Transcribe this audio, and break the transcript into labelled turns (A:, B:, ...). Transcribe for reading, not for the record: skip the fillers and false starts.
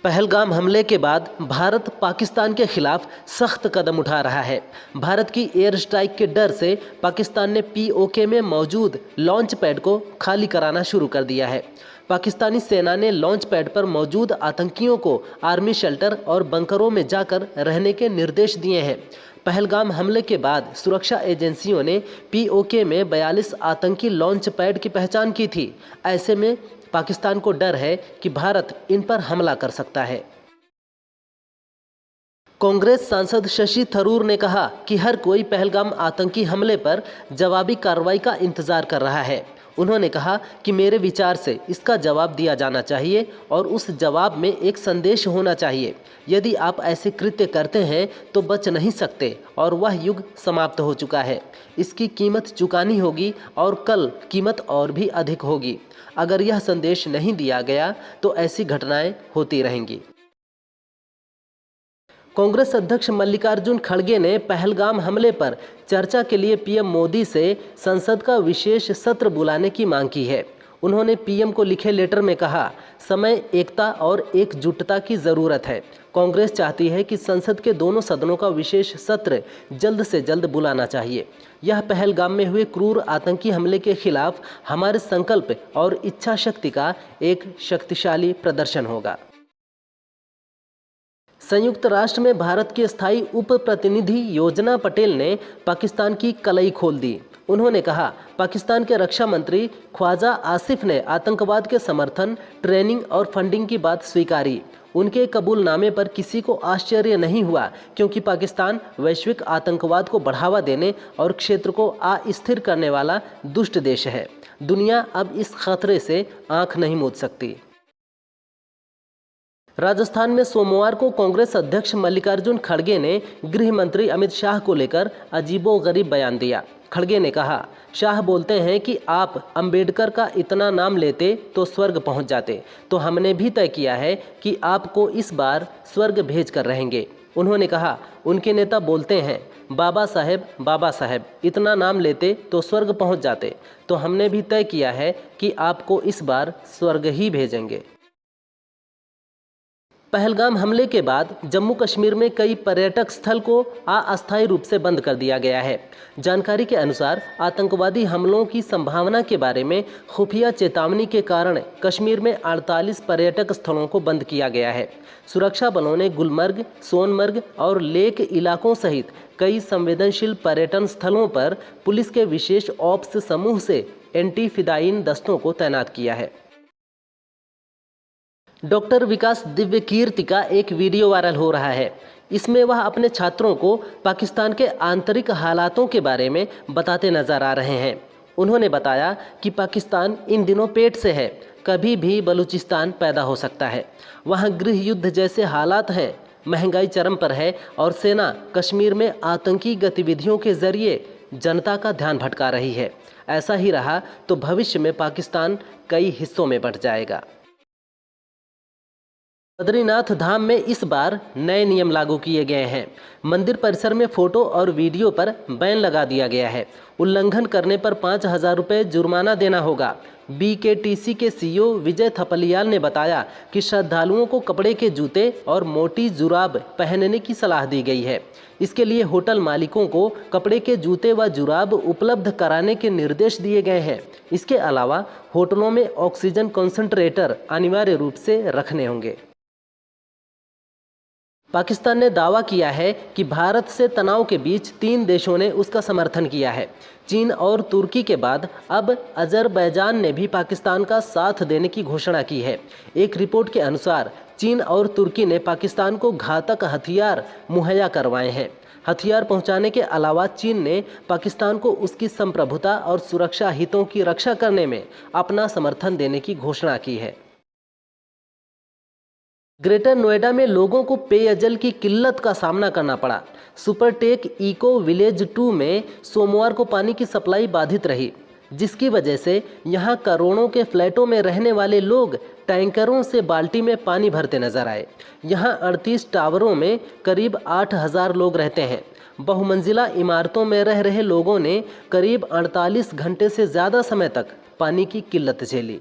A: पहलगाम हमले के बाद भारत पाकिस्तान के खिलाफ सख्त कदम उठा रहा है। भारत की एयर स्ट्राइक के डर से पाकिस्तान ने पीओके में मौजूद लॉन्च पैड को खाली कराना शुरू कर दिया है। पाकिस्तानी सेना ने लॉन्च पैड पर मौजूद आतंकियों को आर्मी शेल्टर और बंकरों में जाकर रहने के निर्देश दिए हैं। पहलगाम हमले के बाद सुरक्षा एजेंसियों ने पीओके में 42 आतंकी लॉन्च पैड की पहचान की थी। ऐसे में पाकिस्तान को डर है कि भारत इन पर हमला कर सकता है। कांग्रेस सांसद शशि थरूर ने कहा कि हर कोई पहलगाम आतंकी हमले पर जवाबी कार्रवाई का इंतजार कर रहा है। उन्होंने कहा कि मेरे विचार से इसका जवाब दिया जाना चाहिए और उस जवाब में एक संदेश होना चाहिए। यदि आप ऐसे कृत्य करते हैं तो बच नहीं सकते और वह युग समाप्त हो चुका है। इसकी कीमत चुकानी होगी और कल कीमत और भी अधिक होगी। अगर यह संदेश नहीं दिया गया तो ऐसी घटनाएं होती रहेंगी। कांग्रेस अध्यक्ष मल्लिकार्जुन खड़गे ने पहलगाम हमले पर चर्चा के लिए पीएम मोदी से संसद का विशेष सत्र बुलाने की मांग की है। उन्होंने पीएम को लिखे लेटर में कहा, समय एकता और एकजुटता की ज़रूरत है। कांग्रेस चाहती है कि संसद के दोनों सदनों का विशेष सत्र जल्द से जल्द बुलाना चाहिए। यह पहलगाम में हुए क्रूर आतंकी हमले के खिलाफ हमारे संकल्प और इच्छा शक्ति का एक शक्तिशाली प्रदर्शन होगा। संयुक्त राष्ट्र में भारत के स्थायी उप प्रतिनिधि योजना पटेल ने पाकिस्तान की कलई खोल दी। उन्होंने कहा, पाकिस्तान के रक्षा मंत्री ख्वाजा आसिफ ने आतंकवाद के समर्थन, ट्रेनिंग और फंडिंग की बात स्वीकारी। उनके कबूलनामे पर किसी को आश्चर्य नहीं हुआ, क्योंकि पाकिस्तान वैश्विक आतंकवाद को बढ़ावा देने और क्षेत्र को अस्थिर करने वाला दुष्ट देश है। दुनिया अब इस खतरे से आंख नहीं मूंद सकती। राजस्थान में सोमवार को कांग्रेस अध्यक्ष मल्लिकार्जुन खड़गे ने गृह मंत्री अमित शाह को लेकर अजीबोगरीब बयान दिया। खड़गे ने कहा, शाह बोलते हैं कि आप अंबेडकर का इतना नाम लेते तो स्वर्ग पहुंच जाते, तो हमने भी तय किया है कि आपको इस बार स्वर्ग भेज कर रहेंगे। उन्होंने कहा, उनके नेता बोलते हैं बाबा साहेब इतना नाम लेते तो स्वर्ग पहुंच जाते, तो हमने भी तय किया है कि आपको इस बार स्वर्ग ही भेजेंगे। पहलगाम हमले के बाद जम्मू कश्मीर में कई पर्यटक स्थल को अस्थायी रूप से बंद कर दिया गया है। जानकारी के अनुसार आतंकवादी हमलों की संभावना के बारे में खुफिया चेतावनी के कारण कश्मीर में 48 पर्यटक स्थलों को बंद किया गया है। सुरक्षा बलों ने गुलमर्ग, सोनमर्ग और लेक इलाकों सहित कई संवेदनशील पर्यटन स्थलों पर पुलिस के विशेष ऑप्स समूह से एंटी फिदायीन दस्तों को तैनात किया है। डॉक्टर विकास दिव्यकीर्ति का एक वीडियो वायरल हो रहा है। इसमें वह अपने छात्रों को पाकिस्तान के आंतरिक हालातों के बारे में बताते नजर आ रहे हैं। उन्होंने बताया कि पाकिस्तान इन दिनों पेट से है, कभी भी बलूचिस्तान पैदा हो सकता है। वहाँ गृह युद्ध जैसे हालात हैं, महंगाई चरम पर है और सेना कश्मीर में आतंकी गतिविधियों के जरिए जनता का ध्यान भटका रही है। ऐसा ही रहा तो भविष्य में पाकिस्तान कई हिस्सों में बंट जाएगा। बद्रीनाथ धाम में इस बार नए नियम लागू किए गए हैं। मंदिर परिसर में फोटो और वीडियो पर बैन लगा दिया गया है। उल्लंघन करने पर 5,000 रुपये जुर्माना देना होगा। बीकेटीसी के सीईओ विजय थपलियाल ने बताया कि श्रद्धालुओं को कपड़े के जूते और मोटी जुराब पहनने की सलाह दी गई है। इसके लिए होटल मालिकों को कपड़े के जूते व जुराब उपलब्ध कराने के निर्देश दिए गए हैं। इसके अलावा होटलों में ऑक्सीजन कॉन्सेंट्रेटर अनिवार्य रूप से रखने होंगे। पाकिस्तान ने दावा किया है कि भारत से तनाव के बीच 3 देशों ने उसका समर्थन किया है। चीन और तुर्की के बाद अब अजरबैजान ने भी पाकिस्तान का साथ देने की घोषणा की है। एक रिपोर्ट के अनुसार चीन और तुर्की ने पाकिस्तान को घातक हथियार मुहैया करवाए हैं। हथियार पहुंचाने के अलावा चीन ने पाकिस्तान को उसकी संप्रभुता और सुरक्षा हितों की रक्षा करने में अपना समर्थन देने की घोषणा की है। ग्रेटर नोएडा में लोगों को पेयजल की किल्लत का सामना करना पड़ा। सुपरटेक इको विलेज 2 में सोमवार को पानी की सप्लाई बाधित रही, जिसकी वजह से यहां करोड़ों के फ्लैटों में रहने वाले लोग टैंकरों से बाल्टी में पानी भरते नजर आए। यहां 38 टावरों में करीब 8,000 लोग रहते हैं। बहुमंजिला इमारतों में रह रहे लोगों ने करीब 48 घंटे से ज़्यादा समय तक पानी की किल्लत झेली।